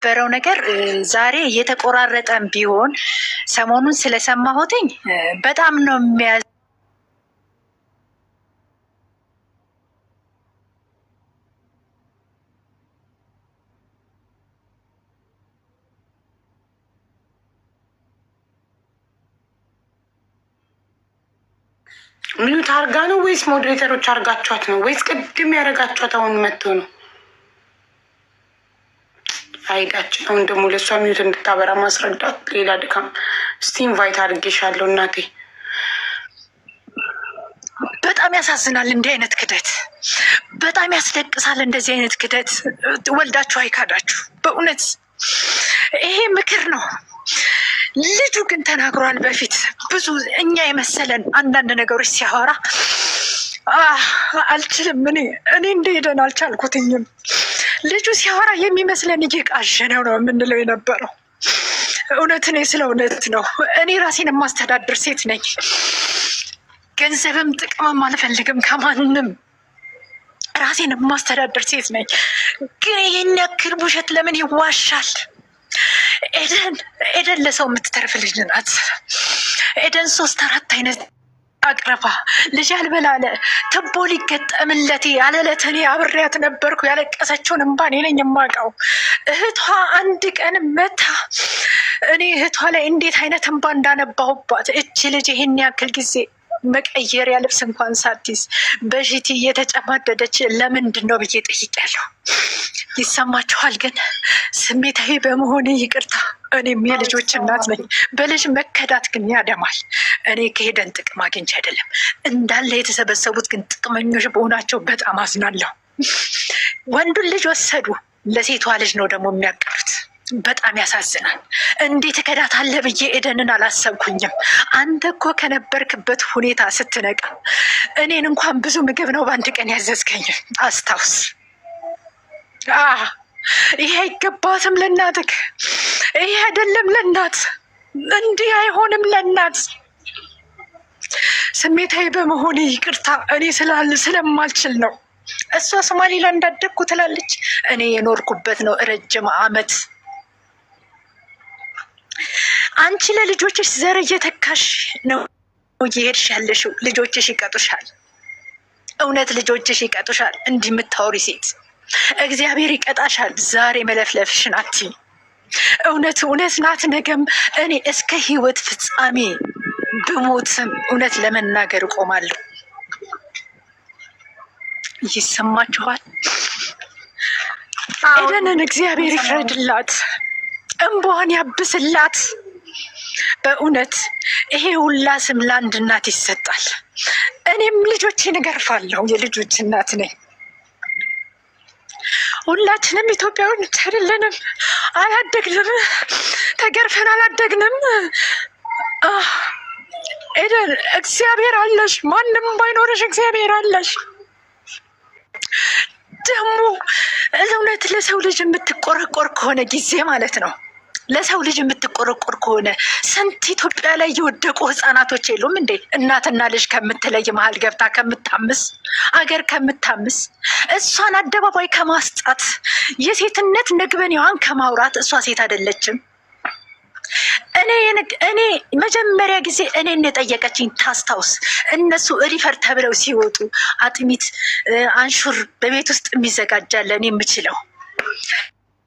በረው ነገር ዛሬ እየተቆራረጠን ቢሆን ሰሞኑን ስለሰማሁትኝ በጣም ነው የሚያዝ ሚዩት አርጋ ነው ወይስ ሞዴሬተሮች አርጋችኋት ነው ወይስ ቅድም ያረጋችኋት አሁን መጥቶ ነው? አይዳችን አሁን ደግሞ ለእሷ ሚዩት እንድታበራ ማስረዳት ሌላ ድካም። እስቲ ኢንቫይት አድርጌሻለሁ እናቴ። በጣም ያሳዝናል እንዲህ አይነት ክደት፣ በጣም ያስለቅሳል እንደዚህ አይነት ክደት። ወልዳችሁ አይካዳችሁ በእውነት ይሄ ምክር ነው። ልጁ ግን ተናግሯል በፊት ብዙ እኛ የመሰለን አንዳንድ ነገሮች ሲያወራ አልችልም እኔ እንደሄደን አልቻልኩትኝም። ልጁ ሲያወራ የሚመስለን እየቃዠነው ነው የምንለው የነበረው። እውነት እኔ ስለ እውነት ነው። እኔ ራሴን የማስተዳድር ሴት ነኝ። ገንዘብም ጥቅምም አልፈልግም ከማንም። ራሴን የማስተዳድር ሴት ነኝ። ግን ይህን ያክል ውሸት ለምን ይዋሻል? ኤደን ለሰው የምትተርፍ ልጅ ናት። ኤደን 3-4 አይነት አቅረባ ልጅ አልበላለ ትቦ ሊገጠምለት ያለለት እኔ አብሬያት ነበርኩ። ያለቀሰችውን እንባ እኔ ነኝ የማውቀው። እህቷ አንድ ቀን መታ እኔ እህቷ ላይ እንዴት አይነት እንባ እንዳነባሁባት። እች ልጅ ይሄን ያክል ጊዜ መቀየሪያ ልብስ እንኳን ሳትይዝ በሽቲ እየተጨማደደች ለምንድን ነው ብዬ ጠይቄያለሁ። ይሰማችኋል? ግን ስሜታዊ በመሆኔ ይቅርታ። እኔም የልጆች እናት ነኝ። በልጅ መከዳት ግን ያደማል። እኔ ከሄደን ጥቅም አግኝቼ አይደለም እንዳለ የተሰበሰቡት ግን ጥቅመኞች በሆናቸው በጣም አዝናለሁ። ወንዱን ልጅ ወሰዱ፣ ለሴቷ ልጅ ነው ደግሞ የሚያቀሩት። በጣም ያሳዝናል። እንዴት እከዳታለህ ብዬ ኤደንን አላሰብኩኝም። አንተ እኮ ከነበርክበት ሁኔታ ስትነቃ እኔን እንኳን ብዙ ምግብ ነው በአንድ ቀን ያዘዝከኝ አስታውስ። ይሄ አይገባትም ለእናትህ። ይሄ አይደለም ለእናት፣ እንዲህ አይሆንም ለእናት። ስሜታዊ በመሆኔ ይቅርታ። እኔ ስለማልችል ነው። እሷ ሶማሌላንድ እንዳደግኩ ትላለች። እኔ የኖርኩበት ነው ረጅም ዓመት። አንቺ ለልጆችሽ ዘር እየተካሽ ነው እየሄድሽ ያለሽው። ልጆችሽ ይቀጡሻል። እውነት ልጆችሽ ይቀጡሻል። እንዲህ የምታወሪ ሴት እግዚአብሔር ይቀጣሻል። ዛሬ መለፍለፍሽን አትይ። እውነት ናት። ነገም እኔ እስከ ህይወት ፍጻሜ ብሞትም እውነት ለመናገር እቆማለሁ። ይሰማችኋል? ኤደንን እግዚአብሔር ይፍረድላት፣ እንባዋን ያብስላት። በእውነት ይሄ ሁላ ስም ለአንድ እናት ይሰጣል። እኔም ልጆቼን እገርፋለሁ። የልጆች እናት ነኝ። ሁላችንም ኢትዮጵያውያን አይደለንም? አላደግንም፣ ተገርፈን አላደግንም። ኤደን እግዚአብሔር አለሽ። ማንም ባይኖርሽ እግዚአብሔር አለሽ። ደግሞ እውነት ለሰው ልጅ የምትቆረቆር ከሆነ ጊዜ ማለት ነው፣ ለሰው ልጅ የምትቆረቆር ከሆነ ስንት ኢትዮጵያ ላይ የወደቁ ህፃናቶች የሉም እንዴ? እናትና ልጅ ከምትለይ መሀል ገብታ ከምታምስ፣ አገር ከምታምስ፣ እሷን አደባባይ ከማስጣት፣ የሴትነት ነግበኔዋን ከማውራት። እሷ ሴት አይደለችም። እኔ መጀመሪያ ጊዜ እኔን የጠየቀችኝ ታስታውስ። እነሱ ሪፈር ተብለው ሲወጡ አጥሚት አንሹር በቤት ውስጥ የሚዘጋጃለ እኔ የምችለው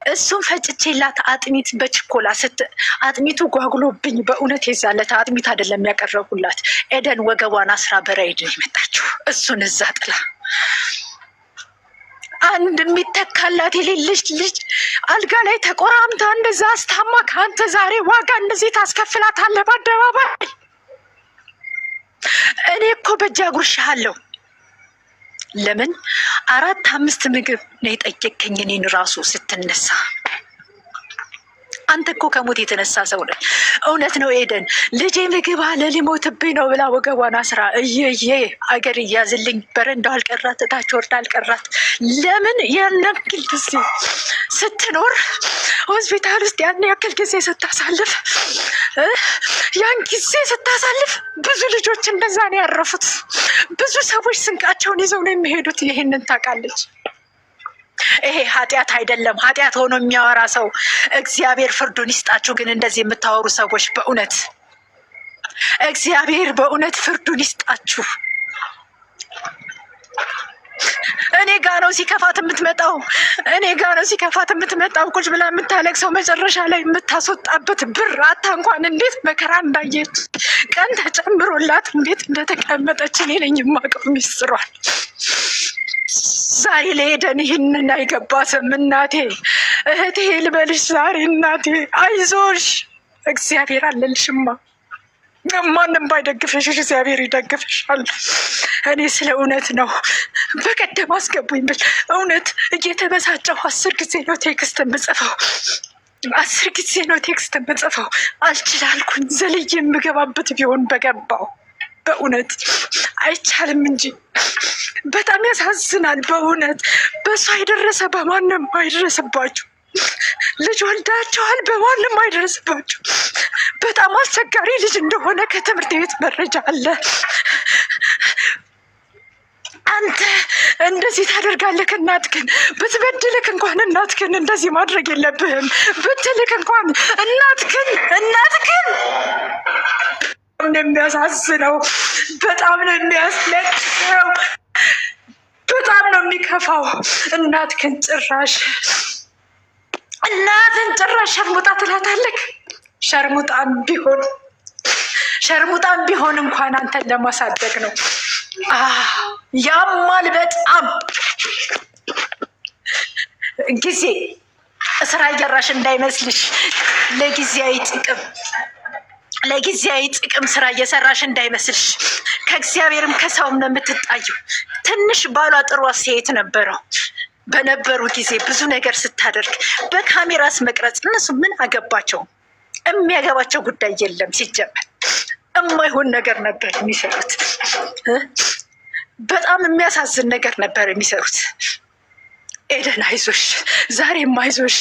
እሱን ፈጭቼላት አጥሚት በችኮላ አጥሚቱ ጓጉሎብኝ በእውነት የዛለት አጥሚት አይደለም ያቀረቡላት። ኤደን ወገቧን አስራ በራይድ የመጣችው እሱን እዛ ጥላ አንድ የሚተካላት የሌለች ልጅ አልጋ ላይ ተቆራምታ እንደዛ አስታማ ከአንተ ዛሬ ዋጋ እንደዚህ ታስከፍላታለህ በአደባባይ? እኔ እኮ በእጅ አጉርሻለሁ። ለምን 4-5 ምግብ ነው የጠየቀኝ እኔን ራሱ ስትነሳ። አንተ እኮ ከሞት የተነሳ ሰው ነህ። እውነት ነው ኤደን፣ ልጄ ምግብ አለ ሊሞትብኝ ነው ብላ ወገቧን አስራ እየዬ አገር እያዝልኝ በረንዳው አልቀራት፣ እታች ወርዳ አልቀራት። ለምን ያን ያክል ጊዜ ስትኖር ሆስፒታል ውስጥ ያን ያክል ጊዜ ስታሳልፍ ብዙ ልጆች እንደዛ ነው ያረፉት። ብዙ ሰዎች ስንቃቸውን ይዘው ነው የሚሄዱት። ይሄንን ታውቃለች። ይሄ ኃጢአት አይደለም። ኃጢአት ሆኖ የሚያወራ ሰው እግዚአብሔር ፍርዱን ይስጣችሁ። ግን እንደዚህ የምታወሩ ሰዎች በእውነት እግዚአብሔር በእውነት ፍርዱን ይስጣችሁ። እኔ ጋ ነው ሲከፋት የምትመጣው። እኔ ጋ ነው ሲከፋት የምትመጣው። ቁጭ ብላ የምታለቅሰው መጨረሻ ላይ የምታስወጣበት ብር አታ እንኳን እንዴት መከራ እንዳየች ቀን ተጨምሮላት እንዴት እንደተቀመጠች እኔ ነኝ የማውቀው ሚስጥሯል። ዛሬ ለሄደን ይህንን አይገባትም። እናቴ እህቴ ልበልሽ ዛሬ እናቴ አይዞሽ፣ እግዚአብሔር አለልሽማ። ማንም ባይደግፍሽ እግዚአብሔር ይደግፍሻል። እኔ ስለ እውነት ነው። በቀደም አስገቡኝ ብል እውነት እየተበሳጨሁ 10 ጊዜ ነው ቴክስት የምጽፈው። 10 ጊዜ ነው ቴክስት የምጽፈው። አልችላልኩኝ ዘልዬ የምገባበት ቢሆን በገባው። በእውነት አይቻልም እንጂ በጣም ያሳዝናል። በእውነት በእሷ የደረሰ በማንም አይደረስባችሁ። ልጅ ወልዳችኋል፣ በማንም አይደረስባችሁ። በጣም አስቸጋሪ ልጅ እንደሆነ ከትምህርት ቤት መረጃ አለ። አንተ እንደዚህ ታደርጋለህ። እናትህን ብትበድልክ እንኳን እናትህን እንደዚህ ማድረግ የለብህም። ብትልክ እንኳን እናትህን ነው የሚያሳዝነው። በጣም ነው የሚያስለቅሰው። በጣም ነው የሚከፋው። እናትህን ጭራሽ ሸርሙጣ ትላታለህ። ሸርሙጣም ቢሆን እንኳን አንተን ለማሳደግ ነው። ያማል በጣም ጊዜ ስራ እየራሽ እንዳይመስልሽ። ለጊዜያዊ ጥቅም ስራ እየሰራሽ እንዳይመስልሽ። ከእግዚአብሔርም ከሰውም ነው የምትጣየው። ትንሽ ባሏ ጥሩ አስተያየት ነበረው በነበሩ ጊዜ ብዙ ነገር ስታደርግ በካሜራስ መቅረጽ እነሱ ምን አገባቸው? የሚያገባቸው ጉዳይ የለም። ሲጀመር የማይሆን ነገር ነበር የሚሰሩት። በጣም የሚያሳዝን ነገር ነበር የሚሰሩት። ኤደን አይዞሽ፣ ዛሬም አይዞሽ።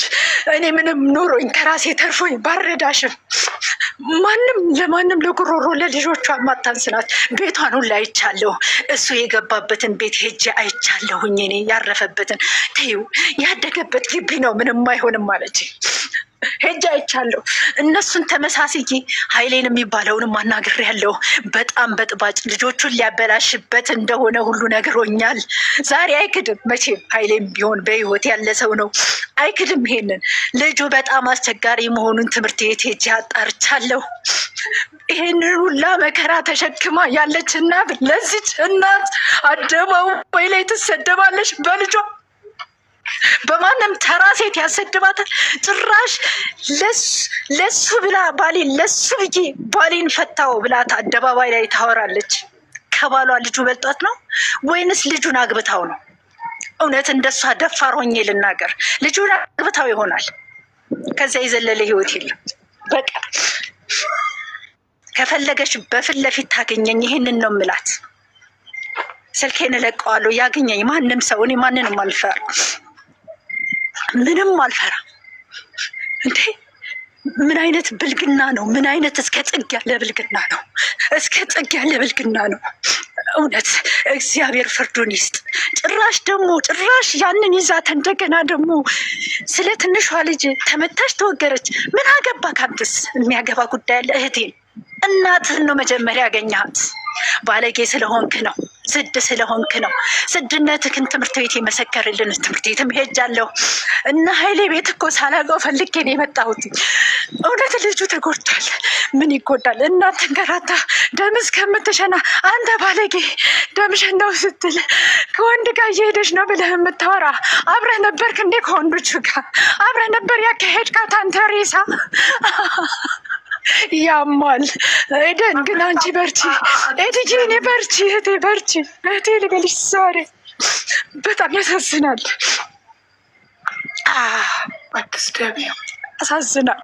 እኔ ምንም ኖሮኝ ከራሴ ተርፎኝ ባረዳሽም ለማንም ለጉሮሮ ለልጆቿ ማታንስናት። ቤቷን ሁላ አይቻለሁ። እሱ የገባበትን ቤት ሄጄ አይቻለሁኝ። እኔ ያረፈበትን ተይው፣ ያደገበት ግቢ ነው፣ ምንም አይሆንም ማለች። ሄጄ አይቻለሁ። እነሱን ተመሳስዬ ኃይሌን የሚባለውንም አናግሬያለሁ። በጣም በጥባጭ ልጆቹን ሊያበላሽበት እንደሆነ ሁሉ ነግሮኛል። ዛሬ አይክድም መቼም። ኃይሌም ቢሆን በህይወት ያለ ሰው ነው፣ አይክድም። ይሄንን ልጁ በጣም አስቸጋሪ መሆኑን ትምህርት ቤት ሄጄ አጣርቻለሁ። ይሄንን ሁላ መከራ ተሸክማ ያለች እናት ለዚች እናት አደባባይ ላይ ትሰደባለች በልጇ። በማንም ተራ ሴት ያሰድባታል። ጭራሽ ለሱ ብላ ለሱ ብዬ ባሌን ፈታው ብላት አደባባይ ላይ ታወራለች። ከባሏ ልጁ በልጧት ነው ወይንስ ልጁን አግብታው ነው? እውነት እንደሷ ደፋር ሆኜ ልናገር፣ ልጁን አግብታው ይሆናል። ከዚያ የዘለለ ህይወት የለም። በቃ ከፈለገች በፊት ለፊት ታገኘኝ። ይሄንን ነው ምላት። ስልኬን እለቀዋለሁ፣ ያገኘኝ ማንም ሰው። እኔ ማንንም አልፈራ፣ ምንም አልፈራ። እንዴ ምን አይነት ብልግና ነው? ምን አይነት እስከ ጥግ ያለ ብልግና ነው? እስከ ጥግ ያለ ብልግና ነው። እውነት እግዚአብሔር ፍርዱን ይስጥ። ጭራሽ ያንን ይዛት እንደገና ደግሞ ስለ ትንሿ ልጅ ተመታች፣ ተወገረች። ምን አገባ ካንተስ? የሚያገባ ጉዳይ አለ? እህቴን እናትህን ነው መጀመሪያ ያገኘሃት። ባለጌ ስለሆንክ ነው፣ ስድ ስለሆንክ ነው። ስድነትህን ትምህርት ቤት የመሰከርልን። ትምህርት ቤትም ሄጃለሁ እና ኃይሌ ቤት እኮ ሳላውቀው ፈልጌ ነው የመጣሁት። እውነት ልጁ ተጎድቷል። ምን ይጎዳል? እናትን ከራታ ደም እስከምትሸና አንተ ባለጌ ደምሽን ነው ስትል ከወንድ ጋር እየሄደች ነው ብለህ የምታወራ አብረህ ነበርክ እንዴ? ከወንዶቹ ጋር አብረህ ነበር ያካሄድካት አንተ ሬሳ። ያማል። ኤደን ግን አንቺ በርቺ፣ ኤድዬ እኔ በርቺ፣ እህቴ በርቺ። እህቴ ልበልሽ ዛሬ በጣም ያሳዝናል። አትስደቢ፣ ያሳዝናል።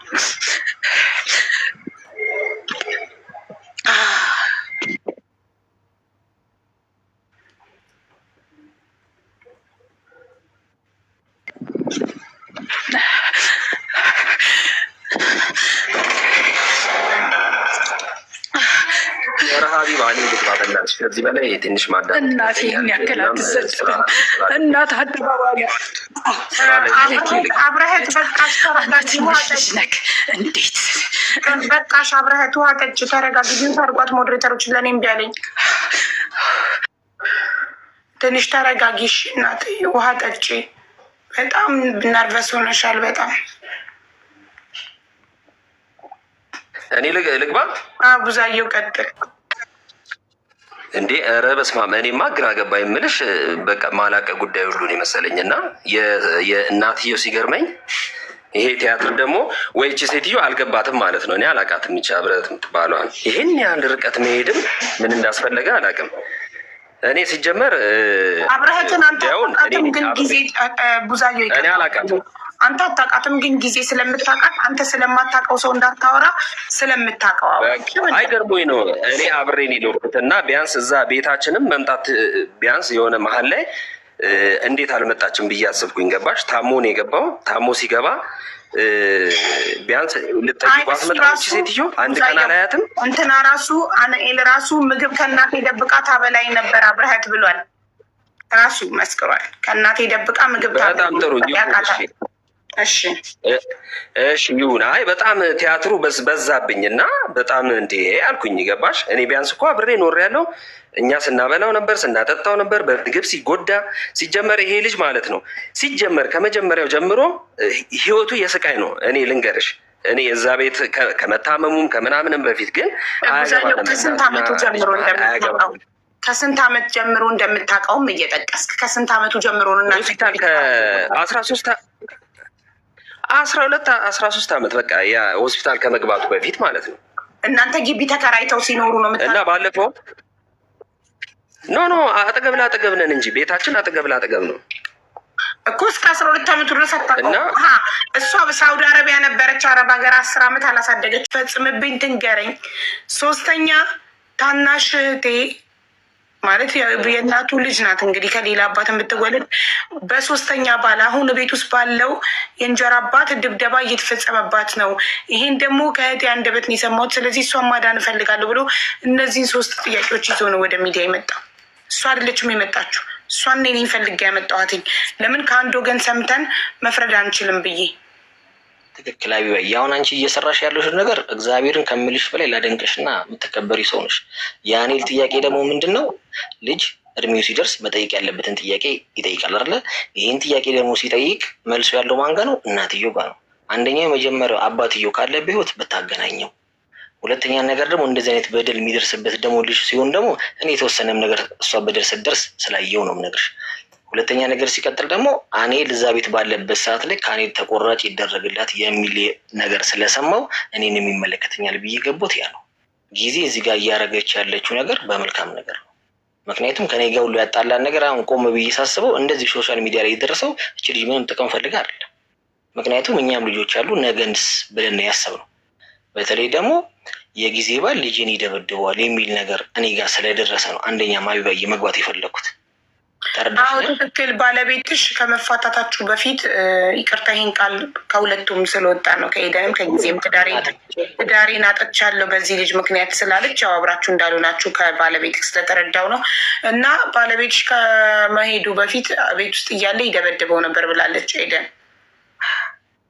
ከዚህ በላይ ትንሽ ማዳመጥ እናቴ ያክል አትሰጥም። እናት አደባባይ አብረህት በቃሽ፣ ተረጋጊ። እንዴት በቃሽ፣ አብረህት ውሃ ጠጪ፣ ተረጋጊ። ግን ታርጓት ሞዴሬተሮች ለእኔ እምቢ አለኝ። ትንሽ ተረጋጊሽ እናት፣ ውሃ ጠጪ። በጣም ነርቨስ ሆነሻል በጣም። እኔ ልግባ? ቡዛየው ቀጥል እንዴ። ኧረ በስመ አብ። እኔማ ግራ ገባ የምልሽ በቃ ማላቀ ጉዳይ ሁሉን የመሰለኝ እና የእናትየው ሲገርመኝ ይሄ ቲያትር ደግሞ ወይቺ ሴትዮ አልገባትም ማለት ነው። እኔ አላቃትም። ይቻ ብረት የምትባለዋል ይህን ያህል ርቀት መሄድም ምን እንዳስፈለገ አላቅም። እኔ ሲጀመር አብረህትን አንተ አታውቃትም፣ ግን ጊዜ ቡዛየው እኔ አላቃትም። አንተ አታውቃትም፣ ግን ጊዜ ስለምታውቃት አንተ ስለማታውቀው ሰው እንዳታወራ ስለምታውቀው አይገርሞኝ ነው። እኔ አብሬን የኖርኩት እና ቢያንስ እዛ ቤታችንም መምጣት ቢያንስ የሆነ መሀል ላይ እንዴት አልመጣችም ብዬ አስብኩኝ። ገባሽ? ታሞ ነው የገባው። ታሞ ሲገባ ቢያንስ ልጠይቋት መጣች ሴትዮ። አንድ ቀን አላያትም። እንትና ራሱ አነኤል ራሱ ምግብ ከእናቴ ደብቃ ታበላኝ ነበር አብረህት ብሏል። ራሱ መስክሯል። ከእናቴ ደብቃ ምግብ በጣም ጥሩ እሺ ይሁን። አይ በጣም ቲያትሩ በዛብኝ እና በጣም እንዴ አልኩኝ። ገባሽ? እኔ ቢያንስ እኮ አብሬ ኖር ያለው እኛ ስናበላው ነበር፣ ስናጠጣው ነበር። በምግብ ሲጎዳ ሲጀመር ይሄ ልጅ ማለት ነው ሲጀመር ከመጀመሪያው ጀምሮ ህይወቱ የስቃይ ነው። እኔ ልንገርሽ፣ እኔ እዛ ቤት ከመታመሙም ከምናምንም በፊት ግን ከስንት ዓመቱ ጀምሮ ከስንት ዓመት ጀምሮ እንደምታውቀውም እየጠቀስክ ከስንት ዓመቱ ጀምሮ ነው ሆስፒታል ከ12-13 ዓመት በቃ ያ ሆስፒታል ከመግባቱ በፊት ማለት ነው። እናንተ ግቢ ተከራይተው ሲኖሩ ነው እና ባለፈው ኖ አጠገብ ለአጠገብ ነን እንጂ ቤታችን አጠገብ ለአጠገብ ነው እኮ እስከ 12 ዓመቱ ድረስ አታውቀውም። እሷ በሳውዲ አረቢያ ነበረች፣ አረብ ሀገር 10 ዓመት አላሳደገች። ፈጽምብኝ ትንገረኝ። ሶስተኛ ታናሽ እህቴ ማለት የእናቱ ልጅ ናት እንግዲህ ከሌላ አባት የምትወለድ በሶስተኛ ባል አሁን ቤት ውስጥ ባለው የእንጀራ አባት ድብደባ እየተፈጸመባት ነው። ይሄን ደግሞ ከእህቴ አንደበት ነው የሰማሁት። ስለዚህ እሷን ማዳን እፈልጋለሁ ብሎ እነዚህን 3 ጥያቄዎች ይዞ ነው ወደ ሚዲያ የመጣው። እሷ አይደለችም የመጣችሁ፣ እሷን እኔ ፈልጌ ያመጣኋትኝ። ለምን ከአንድ ወገን ሰምተን መፍረድ አንችልም ብዬ። ትክክል አቢባይ። አሁን አንቺ እየሰራሽ ያለሽ ነገር እግዚአብሔርን ከምልሽ በላይ ላደንቅሽና የምትከበሪ ሰው ነሽ። የአኔል ጥያቄ ደግሞ ምንድን ነው? ልጅ እድሜው ሲደርስ መጠየቅ ያለበትን ጥያቄ ይጠይቃል አይደለ? ይህን ጥያቄ ደግሞ ሲጠይቅ መልሶ ያለው ማን ጋ ነው? እናትየው ጋ ነው። አንደኛው የመጀመሪያው አባትየው ካለ በህይወት ብታገናኘው፣ ሁለተኛ ነገር ደግሞ እንደዚህ አይነት በደል የሚደርስበት ደግሞ ልጅ ሲሆን ደግሞ እኔ የተወሰነም ነገር እሷ በደል ስትደርስ ስላየው ነው የምነግርሽ። ሁለተኛ ነገር ሲቀጥል ደግሞ አኔል እዛ ቤት ባለበት ሰዓት ላይ ከአኔል ተቆራጭ ይደረግላት የሚል ነገር ስለሰማው እኔን የሚመለከተኛል ብዬ ገቦት ያ ነው። ጊዜ እዚህ ጋር እያደረገች ያለችው ነገር በመልካም ነገር ነው። ምክንያቱም ከኔ ጋር ሁሉ ያጣላን ነገር አሁን ቆም ብዬ ሳስበው እንደዚህ ሶሻል ሚዲያ ላይ የደረሰው እች ልጅ ምንም ጥቅም ፈልጋ አይደለም። ምክንያቱም እኛም ልጆች አሉ ነገንስ ብለን ያሰብነው። በተለይ ደግሞ የጊዜ ባል ልጅን ይደበድበዋል የሚል ነገር እኔ ጋር ስለደረሰ ነው አንደኛ ማቢባዬ መግባት የፈለግኩት። አዎ ትክክል። ባለቤትሽ ከመፋታታችሁ በፊት ይቅርታ ይሄን ቃል ከሁለቱም ስለወጣ ነው ከኤደንም ከጊዜም ትዳሬን አጥቻለሁ በዚህ ልጅ ምክንያት ስላለች ያው አብራችሁ እንዳልሆናችሁ ከባለቤትሽ ስለተረዳው ነው። እና ባለቤትሽ ከመሄዱ በፊት ቤት ውስጥ እያለ ይደበድበው ነበር ብላለች ኤደን።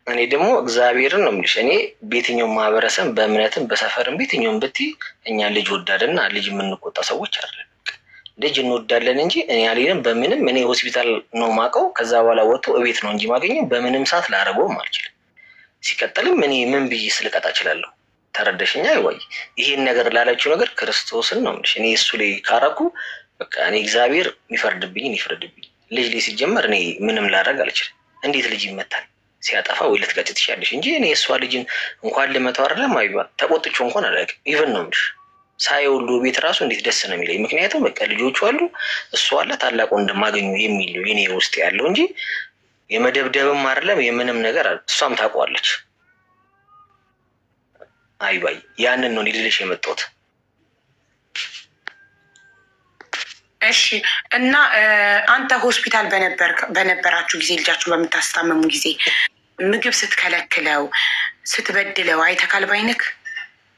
እኔ ደግሞ እግዚአብሔርን ነው የምልሽ፣ እኔ በየትኛውም ማህበረሰብ በእምነትም በሰፈርም በየትኛውም ብትይ እኛ ልጅ ወዳድና ልጅ የምንቆጣ ሰዎች አይደለም። ልጅ እንወዳለን እንጂ እኔ አልሄድም በምንም። እኔ ሆስፒታል ነው ማውቀው፣ ከዛ በኋላ ወጥቶ እቤት ነው እንጂ ማገኘው በምንም ሰዓት ላደርገውም አልችልም። ሲቀጥልም እኔ ምን ብዬ ስልቀጣ እችላለሁ? ተረዳሽኛ? ይዋይ ይሄን ነገር ላለችው ነገር ክርስቶስን ነው የምልሽ። እኔ እሱ ላይ ካረኩ በቃ እኔ እግዚአብሔር የሚፈርድብኝን ይፍረድብኝ። ልጅ ላይ ሲጀመር እኔ ምንም ላደርግ አልችልም። እንዴት ልጅ ይመታል? ሲያጠፋ ወይ ልትቀጭ ትችያለሽ እንጂ እኔ እሷ ልጅን እንኳን ልመተው አይደለም አይባል ተቆጥቼው እንኳን አላውቅም። ኢቨን ነው የምልሽ ሳይወሉ ቤት ራሱ እንዴት ደስ ነው የሚለኝ። ምክንያቱም በቃ ልጆቹ አሉ፣ እሱ አለ፣ ታላቁ እንደማገኙ የሚል የኔ ውስጥ ያለው እንጂ የመደብደብም አይደለም የምንም ነገር አለ። እሷም ታውቀዋለች። አይባይ ያንን ነው ልልሽ የመጣሁት። እሺ። እና አንተ ሆስፒታል በነበራችሁ ጊዜ ልጃችሁ በምታስታመሙ ጊዜ ምግብ ስትከለክለው ስትበድለው አይተካል ባይንክ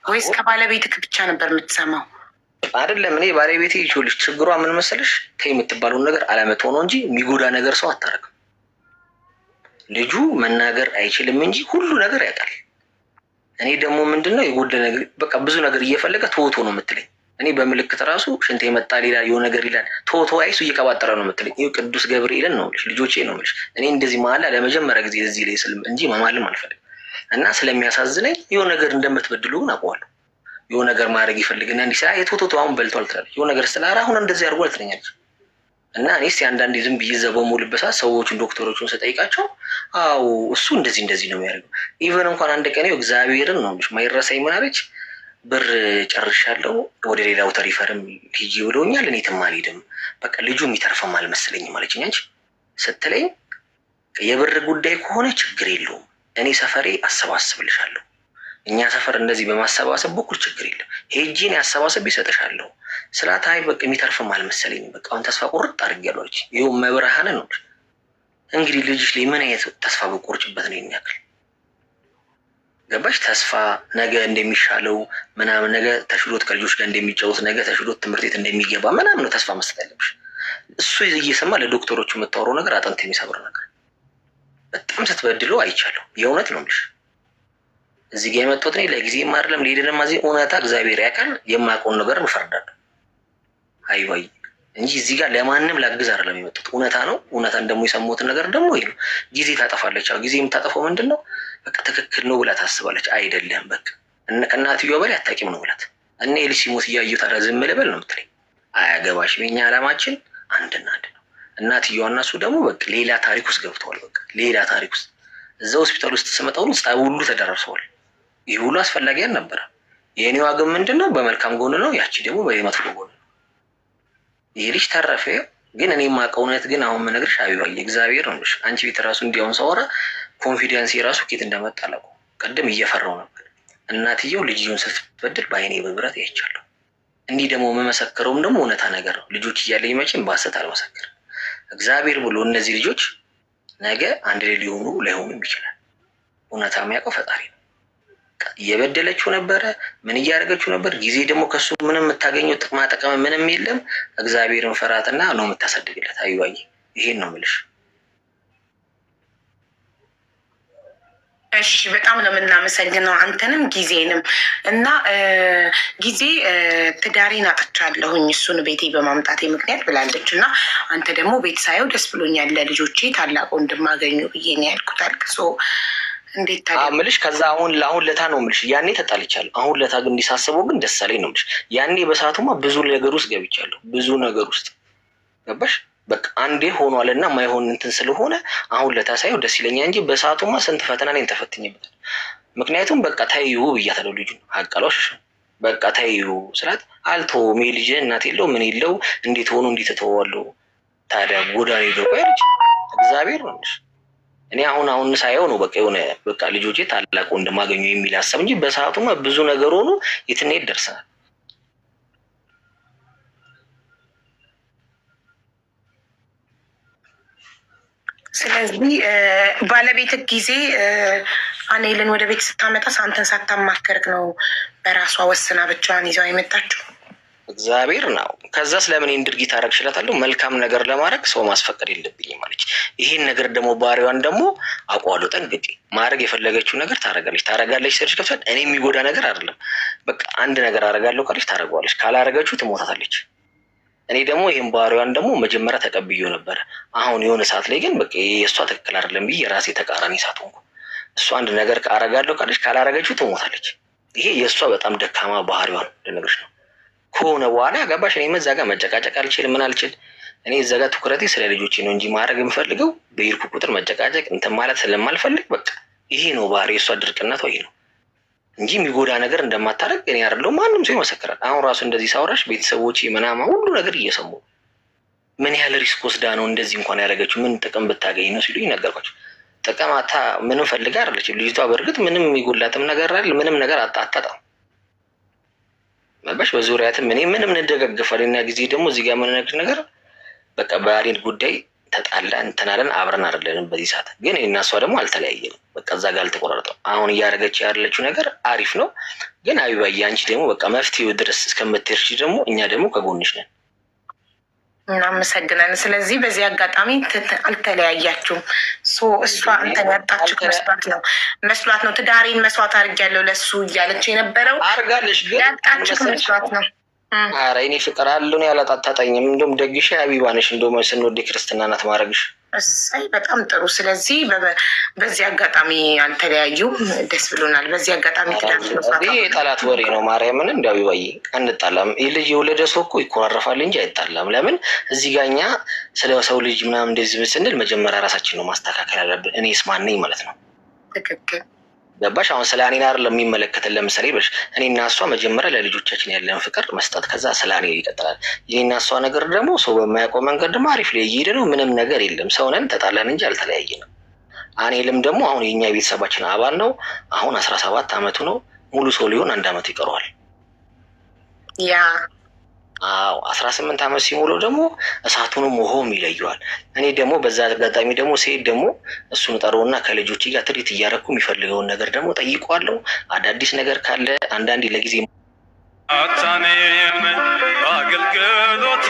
ወይስ ከባለቤትህ ብቻ ነበር የምትሰማው? አይደለም እኔ ባለቤቴ ይችላልሽ። ችግሯ ምን መሰለሽ? ተይ የምትባለውን ነገር አለመተው ነው እንጂ የሚጎዳ ነገር ሰው አታረግም። ልጁ መናገር አይችልም እንጂ ሁሉ ነገር ያውቃል። እኔ ደግሞ ምንድነው የጎደለ ነገር በቃ ብዙ ነገር እየፈለገ ቶቶ ነው የምትለኝ። እኔ በምልክት ራሱ ሽንት ይመጣል ይላል፣ የሆነ ነገር ይላል። ቶቶ አይሱ እየቀባጠረ ነው የምትለኝ። ይኸው ቅዱስ ገብርኤልን ነው የምልሽ፣ ልጆቼ ነው የምልሽ። እኔ እንደዚህ መሀላ ለመጀመሪያ ጊዜ እዚህ ላይ ስልም እንጂ መማልም አልፈልግም። እና ስለሚያሳዝነኝ የሆነ ነገር እንደምትበድሉ ግን አውቀዋለሁ። የሆነ ነገር ማድረግ ይፈልግና እንዲህ ስላ የቶቶ አሁን በልቷል ትላለች። የሆነ ነገር ስላራ አሁን እንደዚህ አድርጓል ትለኛለች። እና እኔስ አንዳንዴ ዝም ብዬ እዛ በሙሉበት ሰዓት ሰዎቹን ዶክተሮቹን ስጠይቃቸው አዎ እሱ እንደዚህ ነው የሚያደርገው። ኢቨን እንኳን አንድ ቀን እግዚአብሔርን ነው የምልሽ ማይረሳኝ ምን አለች፣ ብር ጨርሻለሁ ወደ ሌላ ቦታ ሪፈርም ሂጂ ብለውኛል፣ እኔ የትም አልሄድም፣ በቃ ልጁ የሚተርፈም አልመሰለኝም አለችኝ። አንቺ ስትለኝ የብር ጉዳይ ከሆነ ችግር የለውም እኔ ሰፈሬ አሰባስብልሻለሁ፣ እኛ ሰፈር እንደዚህ በማሰባሰብ በኩል ችግር የለም፣ ሄጂን ያሰባሰብ ይሰጥሻለሁ ስላት፣ አይ በቃ የሚተርፍም አልመሰለኝም፣ በቃ አሁን ተስፋ ቁርጥ አድርጌያለሁ አለች። ይኸው መብርሃንን ነው እንግዲህ ልጅሽ ላይ ምን አይነት ተስፋ በቆርጭበት ነው የሚያክል ገባሽ? ተስፋ ነገ እንደሚሻለው ምናምን፣ ነገ ተሽሎት ከልጆች ጋር እንደሚጫወት፣ ነገ ተሽሎት ትምህርት ቤት እንደሚገባ ምናምን ነው ተስፋ መስጠት ያለብሽ። እሱ እየሰማ ለዶክተሮቹ የምታወራው ነገር አጥንት የሚሰብር ነገር። በጣም ስትበድለው አይቻለሁ። የእውነት ነው የምልሽ። እዚህ ጋር የመጣሁት እኔ ለጊዜም አይደለም ሊሄድንም እዚህ እውነታ እግዚአብሔር ያውቃል። የማውቀውን ነገር እፈርዳለሁ አይባይ እንጂ እዚህ ጋር ለማንም ላግዝ አይደለም የመጣሁት። እውነታ ነው። እውነታን ደግሞ የሰማሁትን ነገር ደግሞ ይሄ ነው። ጊዜ ታጠፋለች። አሁን ጊዜ የምታጠፋው ምንድን ነው? በቃ ትክክል ነው ብላ ታስባለች። አይደለም በቃ ከእናትየዋ በላይ አታውቂም ነው ብላት። እኔ ልጅ ሲሞት እያየሁ ታዲያ ዝም ልበል ነው የምትለኝ። አያገባሽም። የኛ ዓላማችን አንድና አንድ ነው። እናትየዋ እና እሱ ደግሞ በቃ ሌላ ታሪክ ውስጥ ገብተዋል። በቃ ሌላ ታሪክ ውስጥ እዛ ሆስፒታል ውስጥ ስመጣ ሁሉ ጸብ ሁሉ ተደራርሰዋል። ይህ ሁሉ አስፈላጊ አልነበረ። የእኔዋ ግን ምንድን ነው በመልካም ጎን ነው፣ ያቺ ደግሞ በመጥፎ ጎን ነው። ይህ ልጅ ተረፈ። ግን እኔ የማውቀው እውነት ግን አሁን የምነግርሽ አቢባዬ እግዚአብሔር ነው። አንቺ ቤት ራሱ እንዲያውን ሳወራ ኮንፊደንስ የራሱ ኬት እንደመጣ አላውቅም። ቅድም እየፈራው ነበር። እናትየው ልጅውን ስትበድል በአይኔ በብረት አይቻለሁ። እንዲህ ደግሞ የምመሰክረውም ደግሞ እውነታ ነገር ነው። ልጆች እያለኝ መቼም በሐሰት አልመሰክርም። እግዚአብሔር ብሎ እነዚህ ልጆች ነገ አንድ ላይ ሊሆኑ ላይሆኑም ይችላል። እውነታ የሚያውቀው ፈጣሪ ነው። እየበደለችው ነበረ፣ ምን እያደረገችው ነበር። ጊዜ ደግሞ ከሱ ምንም የምታገኘው ጥቅማ ጥቅም ምንም የለም። እግዚአብሔርን ፍራትና ነው የምታሳድግለት። አዩባዬ ይሄን ነው የምልሽ። እሺ በጣም ነው የምናመሰግነው አንተንም ጊዜንም እና ጊዜ ትዳሬን አጥቻለሁኝ እሱን ቤቴ በማምጣቴ ምክንያት ብላለች። እና አንተ ደግሞ ቤት ሳየው ደስ ብሎኛል ለልጆቼ ታላቅ ወንድም አገኙ ብዬ ነው ያልኩት። አልቅሶ እንዴት ምልሽ ከዛ አሁን ለታ ነው ምልሽ። ያኔ ተጣልቻለሁ። አሁን ለታ ግን እንዲሳስበው ግን ደስ አለኝ ነው ምልሽ። ያኔ በሰዓቱማ ብዙ ነገር ውስጥ ገብቻለሁ። ብዙ ነገር ውስጥ ገባሽ። በቃ አንዴ ሆኗል እና ማይሆን እንትን ስለሆነ አሁን ለታ ሳየው ደስ ይለኛል እንጂ በሰዓቱማ ስንት ፈተና ላይ ተፈትኜበታል። ምክንያቱም በቃ ታዩ ብያታለሁ። ልጁ አቃሏሽ በቃ ታዩ ስላት አልተውም። ልጅ እናት የለው ምን የለው እንዴት ሆኖ እንዴት ተወዋለሁ ታዲያ ጎዳኔ ገባ ልጅ እግዚአብሔር ነው ምልሽ። እኔ አሁን ሳየው ነው በቃ የሆነ በቃ ልጆቼ ታላቅ እንደማገኙ የሚል ሀሳብ እንጂ በሰዓቱማ ብዙ ነገር ሆኖ የትንሄድ ደርሰናል። ስለዚህ ባለቤት ጊዜ አኔልን ወደ ቤት ስታመጣ አንተን ሳታማከርክ ነው በራሷ ወስና ብቻዋን ይዘው የመጣችው? እግዚአብሔር ነው። ከዛ ስለምን ድርጊት አደረግሽላታለሁ? መልካም ነገር ለማድረግ ሰው ማስፈቀድ የለብኝም ማለች። ይሄን ነገር ደግሞ ባህሪዋን ደግሞ አውቀዋለሁ ጠንቅቄ። ማድረግ የፈለገችው ነገር ታረጋለች ስልሽ ከብቻት እኔ የሚጎዳ ነገር አይደለም። በቃ አንድ ነገር አረጋለሁ ካለች ታረጋለች፣ ካላረገችው ትሞታታለች። እኔ ደግሞ ይሄን ባህሪዋን ደግሞ መጀመሪያ ተቀብዬው ነበር። አሁን የሆነ ሰዓት ላይ ግን በቃ የእሷ ትክክል አይደለም ብዬ የራሴ ተቃራኒ ሰዓት ሆንኩ። እሷ አንድ ነገር አረጋለሁ ካለች ካላረገችው ትሞታለች። ይሄ የእሷ በጣም ደካማ ባህሪዋን ልነግርሽ ነው። ከሆነ በኋላ ገባሽ። እኔ እዛ ጋር መጨቃጨቅ አልችልም፣ ምን አልችል። እኔ እዛ ጋር ትኩረቴ ስለ ልጆቼ ነው እንጂ ማድረግ የምፈልገው በይርኩ ቁጥር መጨቃጨቅ እንትን ማለት ስለማልፈልግ በቃ ይሄ ነው ባህሪ። የእሷ ድርቅነቷ ይሄ ነው እንጂ የሚጎዳ ነገር እንደማታደርግ እኔ አይደለሁም ማንም ሰው ይመሰክራል። አሁን ራሱ እንደዚህ ሳውራሽ ቤተሰቦቼ ምናምን ሁሉ ነገር እየሰሙ ምን ያህል ሪስክ ወስዳ ነው እንደዚህ እንኳን ያደረገችው፣ ምን ጥቅም ብታገኝ ነው ሲሉኝ ነገርኳቸው። ጥቅም ምንም ፈልጋ አይደለችም ልጅቷ። በእርግጥ ምንም የሚጎላትም ነገር አይደል፣ ምንም ነገር አታጣም። መባሽ በዙሪያትም እኔ ምንም እንደገገፋልና ጊዜ ደግሞ እዚህ ጋር የምንነግር ነገር በቃ ባህሪን ጉዳይ ተጣላን እንትናለን አብረን አይደለንም። በዚህ ሰዓት ግን እና እሷ ደግሞ አልተለያየንም። በቃ እዛ ጋር አልተቆራረጠም። አሁን እያደረገች ያለችው ነገር አሪፍ ነው። ግን አቢባዬ አንቺ ደግሞ በቃ መፍትሄው ድረስ እስከምትደርሺ ደግሞ እኛ ደግሞ ከጎንሽ ነን። እናመሰግናለን። ስለዚህ በዚህ አጋጣሚ አልተለያያችሁም። እሷ አንተን ያጣችሁ መስሏት ነው ትዳሬን መስዋዕት አድርጊያለሁ ለሱ እያለች የነበረው አርጋለሽ፣ ግን ያጣችሁ መስሏት ነው። ኧረ እኔ ፍቅር አለውን ያላጣጣጣኝም። እንደውም ደግሽ ሀቢባ ነሽ። እንደውም ስንወድ ክርስትና ናት ማድረግሽ። እሰይ በጣም ጥሩ። ስለዚህ በዚህ አጋጣሚ አልተለያዩም፣ ደስ ብሎናል። በዚህ አጋጣሚ የጠላት ወሬ ነው። ማርያምን እንዲ ሀቢባዬ አንጣላም። ይህ ልጅ የወለደ ሰው እኮ ይኮራረፋል እንጂ አይጣላም። ለምን እዚህ ጋ እኛ ስለ ሰው ልጅ ምናምን እንደዚህ ስንል መጀመሪያ ራሳችን ነው ማስተካከል አለብን። እኔስ ማን ነኝ ማለት ነው። ትክክል ገባሽ? አሁን ስለ እኔ አይደለም የሚመለከትን። ለምሳሌ ብለሽ እኔና እሷ መጀመሪያ ለልጆቻችን ያለን ፍቅር መስጠት፣ ከዛ ስለ እኔ ይቀጥላል። የኔና እሷ ነገር ደግሞ ሰው በማያውቀው መንገድ ደግሞ አሪፍ ላይ እየሄደ ነው። ምንም ነገር የለም። ሰውነን ተጣላን እንጂ አልተለያየንም። አኔልም ደግሞ አሁን የኛ ቤተሰባችን አባል ነው። አሁን 17 ዓመቱ ነው። ሙሉ ሰው ሊሆን 1 ዓመት ይቀረዋል። ያ 18 ዓመት ሲሞላው ደግሞ እሳቱንም ውሃውም ይለየዋል። እኔ ደግሞ በዛ አጋጣሚ ደግሞ ሲሄድ ደግሞ እሱን ጠሩና ከልጆች ጋር ትሪት እያደረኩ የሚፈልገውን ነገር ደግሞ ጠይቋለሁ። አዳዲስ ነገር ካለ አንዳንዴ ለጊዜ አታኔም አገልግሎቴ